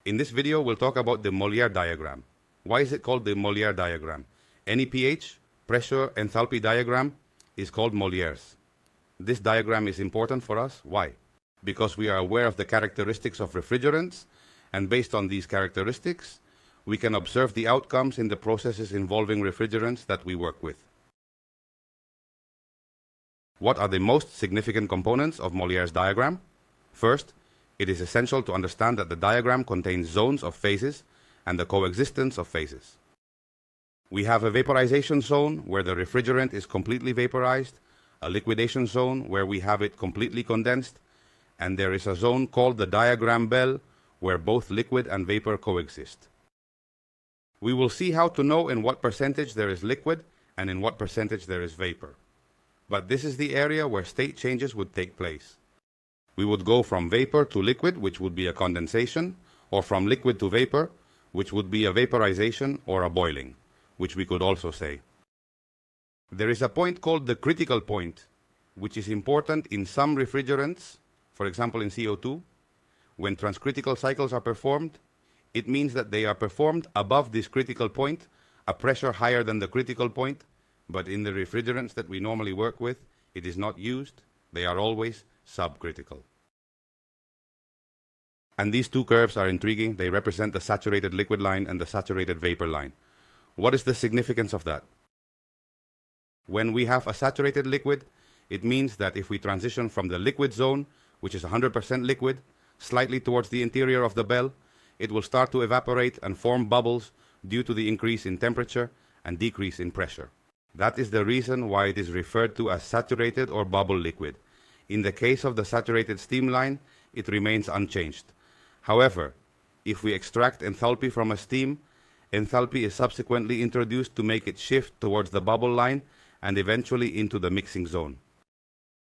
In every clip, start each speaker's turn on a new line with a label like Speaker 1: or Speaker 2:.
Speaker 1: In this video, we'll talk about the Mollier diagram. Why is it called the Mollier diagram? Any pH, pressure, enthalpy diagram is called Mollier's. This diagram is important for us. Why? Because we are aware of the characteristics of refrigerants, and based on these characteristics, we can observe the outcomes in the processes involving refrigerants that we work with. What are the most significant components of Mollier's diagram? First, it is essential to understand that the diagram contains zones of phases and the coexistence of phases. We have a vaporization zone where the refrigerant is completely vaporized, a liquidation zone where we have it completely condensed, and there is a zone called the diagram bell where both liquid and vapor coexist. We will see how to know in what percentage there is liquid and in what percentage there is vapor. But this is the area where state changes would take place. We would go from vapor to liquid, which would be a condensation, or from liquid to vapor, which would be a vaporization or a boiling, which we could also say. There is a point called the critical point, which is important in some refrigerants, for example in CO2. When transcritical cycles are performed, it means that they are performed above this critical point, a pressure higher than the critical point, but in the refrigerants that we normally work with, it is not used. They are always subcritical. And these two curves are intriguing. They represent the saturated liquid line and the saturated vapor line. What is the significance of that? When we have a saturated liquid, it means that if we transition from the liquid zone, which is 100% liquid, slightly towards the interior of the bell, it will start to evaporate and form bubbles due to the increase in temperature and decrease in pressure. That is the reason why it is referred to as saturated or bubble liquid. In the case of the saturated steam line, it remains unchanged. However, if we extract enthalpy from a steam, enthalpy is subsequently introduced to make it shift towards the bubble line and eventually into the mixing zone.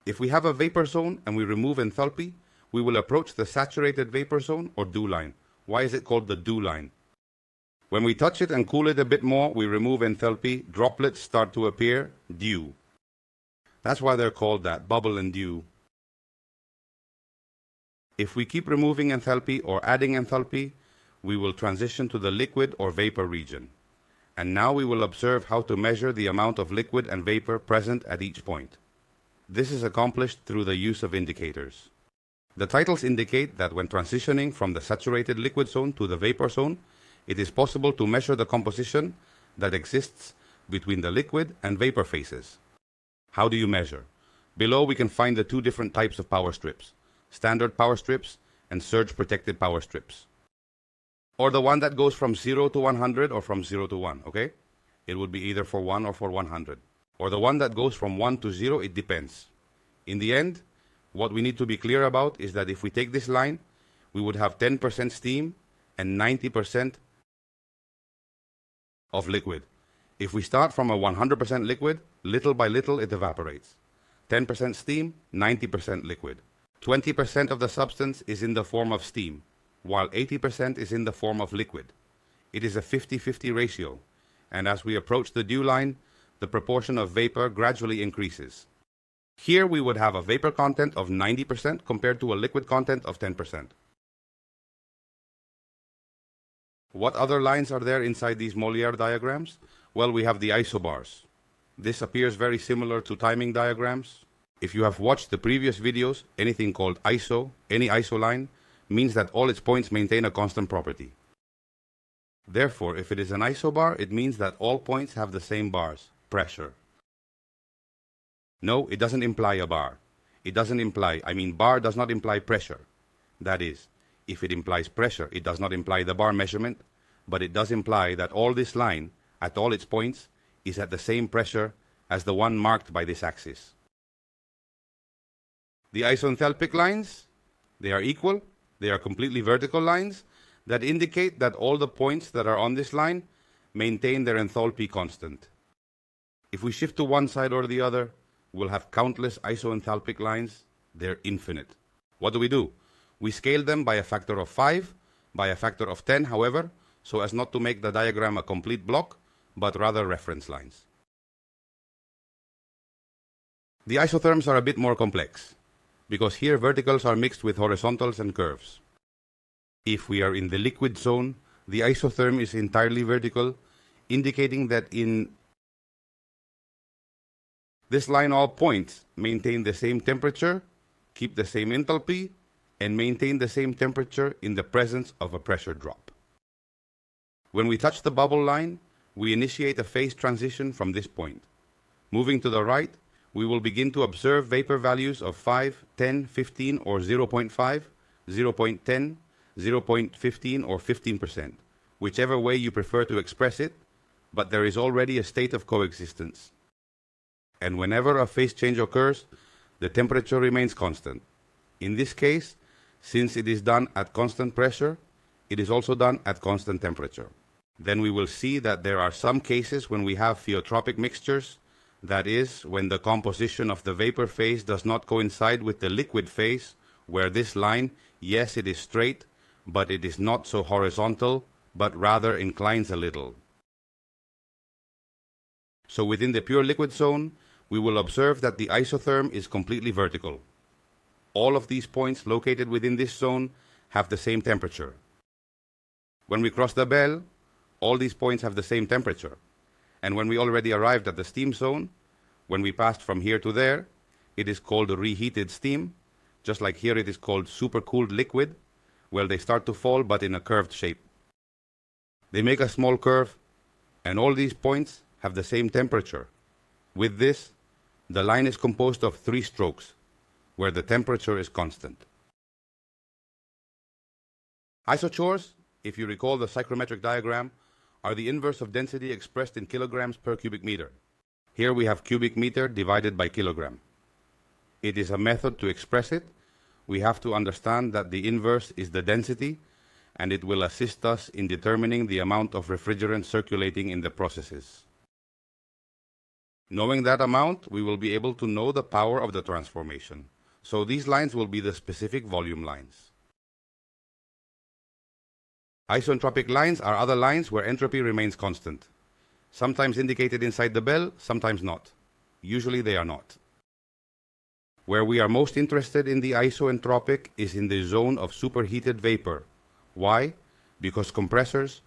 Speaker 1: If we have a vapor zone and we remove enthalpy, we will approach the saturated vapor zone or dew line. Why is it called the dew line? When we touch it and cool it a bit more, we remove enthalpy, droplets start to appear, dew. That's why they're called that, bubble and dew. If we keep removing enthalpy or adding enthalpy, we will transition to the liquid or vapor region. And now we will observe how to measure the amount of liquid and vapor present at each point. This is accomplished through the use of indicators. The titles indicate that when transitioning from the saturated liquid zone to the vapor zone, it is possible to measure the composition that exists between the liquid and vapor phases. How do you measure? Below we can find the two different types of power strips, standard power strips and surge protected power strips. Or the one that goes from 0 to 100 or from 0 to 1, okay? It would be either for 1 or for 100. Or the one that goes from 1 to 0, it depends. In the end, what we need to be clear about is that if we take this line, we would have 10% steam and 90% of liquid. If we start from a 100% liquid, little by little it evaporates. 10% steam, 90% liquid. 20% of the substance is in the form of steam, while 80% is in the form of liquid. It is a 50-50 ratio, and as we approach the dew line, the proportion of vapor gradually increases. Here we would have a vapor content of 90% compared to a liquid content of 10%. What other lines are there inside these Mollier diagrams? Well, we have the isobars. This appears very similar to timing diagrams. If you have watched the previous videos, anything called iso, any iso line, means that all its points maintain a constant property. Therefore, if it is an isobar, it means that all points have the same bars, pressure. No, it doesn't imply a bar. Bar does not imply pressure. That is, if it implies pressure, it does not imply the bar measurement, but it does imply that all this line, at all its points, is at the same pressure as the one marked by this axis. The isothalpic lines, they are equal, they are completely vertical lines that indicate that all the points that are on this line maintain their enthalpy constant. If we shift to one side or the other, we'll have countless isothalpic lines. They're infinite. What do? We scale them by a factor of 5, by a factor of 10, however, so as not to make the diagram a complete block, but rather reference lines. The isotherms are a bit more complex, because here verticals are mixed with horizontals and curves. If we are in the liquid zone, the isotherm is entirely vertical, indicating that in this line all points maintain the same temperature, keep the same enthalpy, and maintain the same temperature in the presence of a pressure drop. When we touch the bubble line, we initiate a phase transition from this point. Moving to the right, we will begin to observe vapor values of 5, 10, 15, or 0.5, 0.10, 0.15, or 15%, whichever way you prefer to express it, but there is already a state of coexistence. And whenever a phase change occurs, the temperature remains constant. In this case, since it is done at constant pressure, it is also done at constant temperature. Then we will see that there are some cases when we have zeotropic mixtures, that is, when the composition of the vapor phase does not coincide with the liquid phase, where this line, yes, it is straight, but it is not so horizontal, but rather inclines a little. So within the pure liquid zone, we will observe that the isotherm is completely vertical. All of these points located within this zone have the same temperature. When we cross the bell, all these points have the same temperature. And when we already arrived at the steam zone, when we passed from here to there, it is called reheated steam, just like here it is called supercooled liquid, where they start to fall but in a curved shape. They make a small curve, and all these points have the same temperature. With this, the line is composed of 3 strokes, where the temperature is constant. Isochores, if you recall the psychrometric diagram, are the inverse of density expressed in kilograms per cubic meter. Here we have cubic meter divided by kilogram. It is a method to express it. We have to understand that the inverse is the density, and it will assist us in determining the amount of refrigerant circulating in the processes. Knowing that amount, we will be able to know the power of the transformation. So these lines will be the specific volume lines. Isoentropic lines are other lines where entropy remains constant. Sometimes indicated inside the bell, sometimes not. Usually they are not. Where we are most interested in the isoentropic is in the zone of superheated vapor. Why? Because compressors,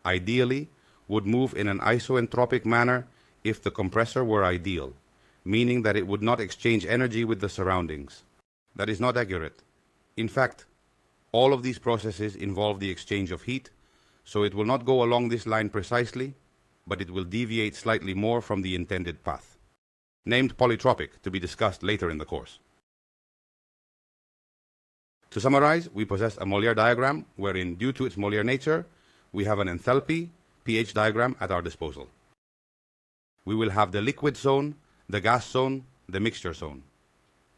Speaker 1: ideally, would move in an isoentropic manner if the compressor were ideal, meaning that it would not exchange energy with the surroundings. That is not accurate. In fact, all of these processes involve the exchange of heat, so it will not go along this line precisely, but it will deviate slightly more from the intended path, named polytropic, to be discussed later in the course. To summarize, we possess a Mollier diagram wherein, due to its Mollier nature, we have an enthalpy pH diagram at our disposal. We will have the liquid zone, the gas zone, the mixture zone.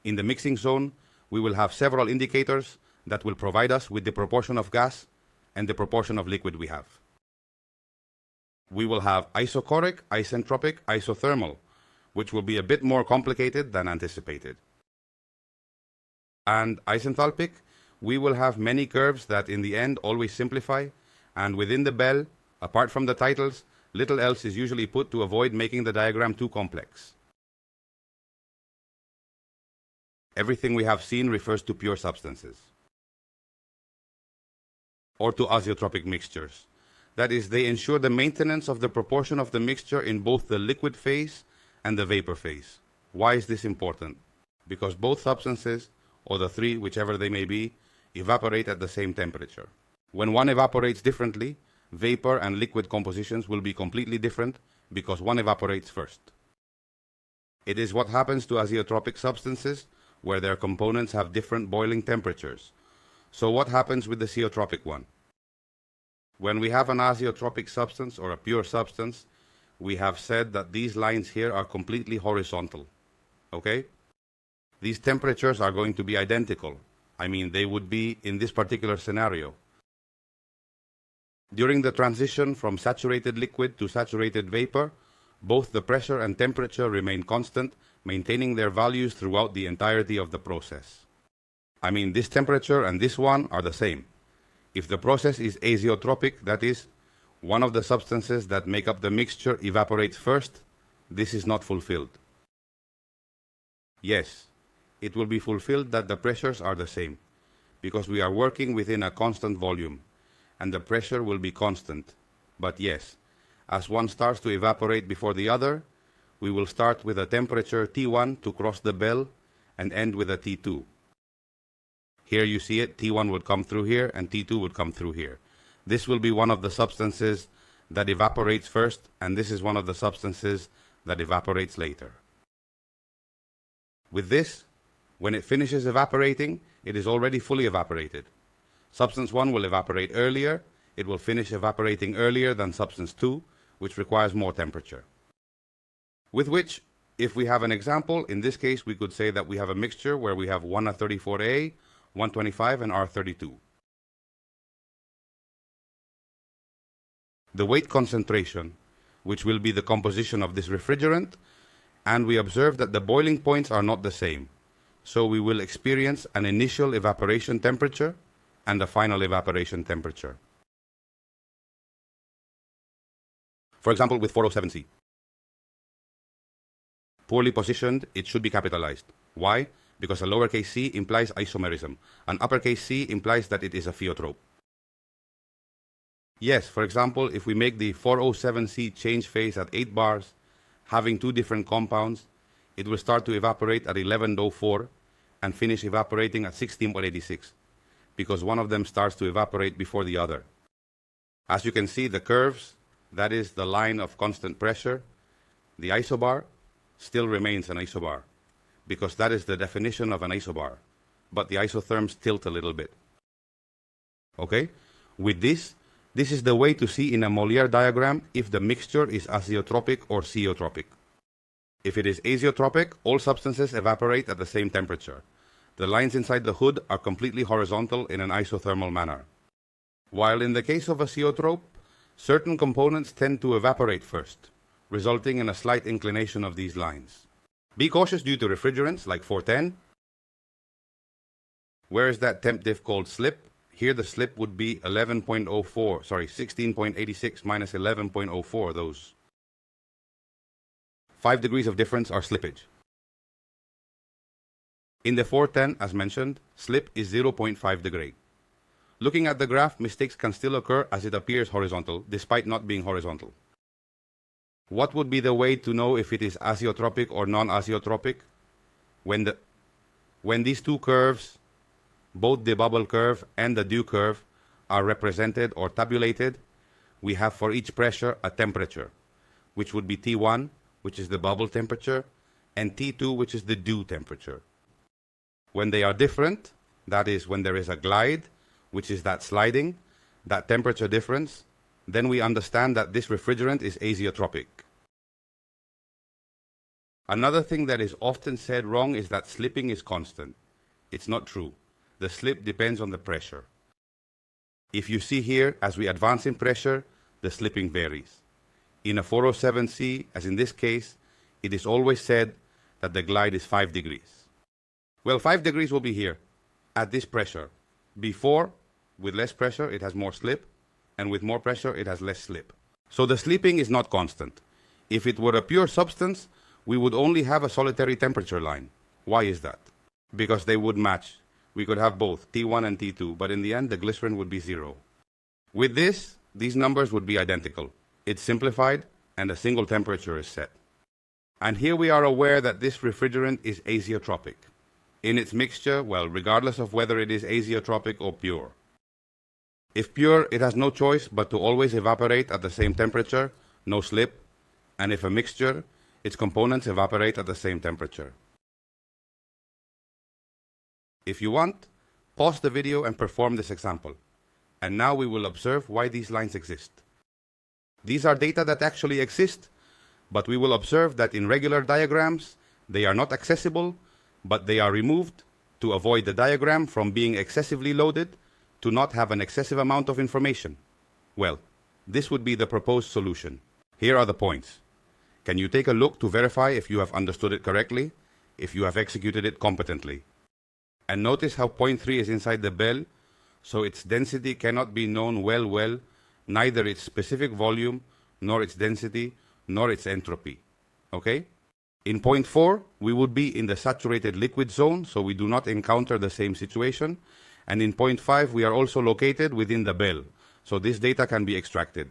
Speaker 1: In the mixing zone, we will have several indicators that will provide us with the proportion of gas and the proportion of liquid we have. We will have isochoric, isentropic, isothermal, which will be a bit more complicated than anticipated. And isenthalpic, we will have many curves that in the end always simplify, and within the bell, apart from the titles, little else is usually put to avoid making the diagram too complex. Everything we have seen refers to pure substances, or to azeotropic mixtures. That is, they ensure the maintenance of the proportion of the mixture in both the liquid phase and the vapor phase. Why is this important? Because both substances, or the 3, whichever they may be, evaporate at the same temperature. When one evaporates differently, vapor and liquid compositions will be completely different because one evaporates first. It is what happens to azeotropic substances where their components have different boiling temperatures. So what happens with the zeotropic one? When we have an azeotropic substance or a pure substance, we have said that these lines here are completely horizontal. Okay? These temperatures are going to be identical. I mean, they would be in this particular scenario. During the transition from saturated liquid to saturated vapor, both the pressure and temperature remain constant, maintaining their values throughout the entirety of the process. I mean, this temperature and this one are the same. If the process is azeotropic, that is, one of the substances that make up the mixture evaporates first, this is not fulfilled. Yes, it will be fulfilled that the pressures are the same, because we are working within a constant volume, and the pressure will be constant. But yes, as one starts to evaporate before the other, we will start with a temperature T1 to cross the bell and end with a T2. Here you see it, T1 would come through here and T2 would come through here. This will be one of the substances that evaporates first, and this is one of the substances that evaporates later. With this, when it finishes evaporating, it is already fully evaporated. Substance 1 will evaporate earlier. It will finish evaporating earlier than substance 2, which requires more temperature. With which, if we have an example, in this case we could say that we have a mixture where we have 1R34A, 125 and R32. The weight concentration, which will be the composition of this refrigerant, and we observe that the boiling points are not the same. So we will experience an initial evaporation temperature and a final evaporation temperature. For example, with 407C. Poorly positioned, it should be capitalized. Why? Because a lowercase c implies isomerism. An uppercase c implies that it is a zeotrope. Yes, for example, if we make the 407C change phase at 8 bars, having two different compounds, it will start to evaporate at 11.04 and finish evaporating at 16.86, because one of them starts to evaporate before the other. As you can see, the curves, that is the line of constant pressure, the isobar still remains an isobar, because that is the definition of an isobar, but the isotherms tilt a little bit. Okay? With this is the way to see in a Mollier diagram if the mixture is azeotropic or zeotropic. If it is azeotropic, all substances evaporate at the same temperature. The lines inside the hood are completely horizontal in an isothermal manner. While in the case of a zeotrope, certain components tend to evaporate first, resulting in a slight inclination of these lines. Be cautious due to refrigerants like 410. Where is that temp diff called slip? Here the slip would be 16.86 minus 11.04, those 5 degrees of difference are slippage. In the 410, as mentioned, slip is 0.5 degree. Looking at the graph, mistakes can still occur as it appears horizontal, despite not being horizontal. What would be the way to know if it is azeotropic or non-azeotropic? When these two curves, both the bubble curve and the dew curve, are represented or tabulated, we have for each pressure a temperature, which would be T1, which is the bubble temperature, and T2, which is the dew temperature. When they are different, that is when there is a glide, which is that sliding, that temperature difference, then we understand that this refrigerant is azeotropic. Another thing that is often said wrong is that slipping is constant. It's not true. The slip depends on the pressure. If you see here, as we advance in pressure, the slipping varies. In a 407C, as in this case, it is always said that the glide is 5 degrees. Well, 5 degrees will be here, at this pressure. Before, with less pressure, it has more slip, and with more pressure, it has less slip. So the slipping is not constant. If it were a pure substance, we would only have a solitary temperature line. Why is that? Because they would match. We could have both, T1 and T2, but in the end, the glycerin would be 0. With this, these numbers would be identical. It's simplified, and a single temperature is set. And here we are aware that this refrigerant is azeotropic. In its mixture, well, regardless of whether it is azeotropic or pure. If pure, it has no choice but to always evaporate at the same temperature, no slip, and if a mixture, its components evaporate at the same temperature. If you want, pause the video and perform this example. And now we will observe why these lines exist. These are data that actually exist, but we will observe that in regular diagrams, they are not accessible, but they are removed to avoid the diagram from being excessively loaded to not have an excessive amount of information. Well, this would be the proposed solution. Here are the points. Can you take a look to verify if you have understood it correctly, if you have executed it competently? And notice how point 3 is inside the bell, so its density cannot be known well, neither its specific volume, nor its density, nor its entropy. Okay? In point 4, we would be in the saturated liquid zone, so we do not encounter the same situation. And in point 5, we are also located within the bell, so this data can be extracted.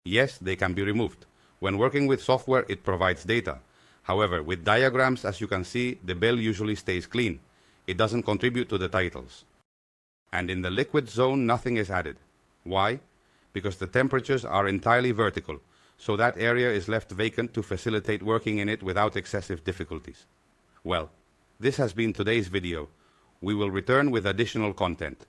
Speaker 1: Yes, they can be removed. When working with software, it provides data. However, with diagrams, as you can see, the bell usually stays clean. It doesn't contribute to the titles. And in the liquid zone, nothing is added. Why? Because the temperatures are entirely vertical, so that area is left vacant to facilitate working in it without excessive difficulties. Well, this has been today's video. We will return with additional content.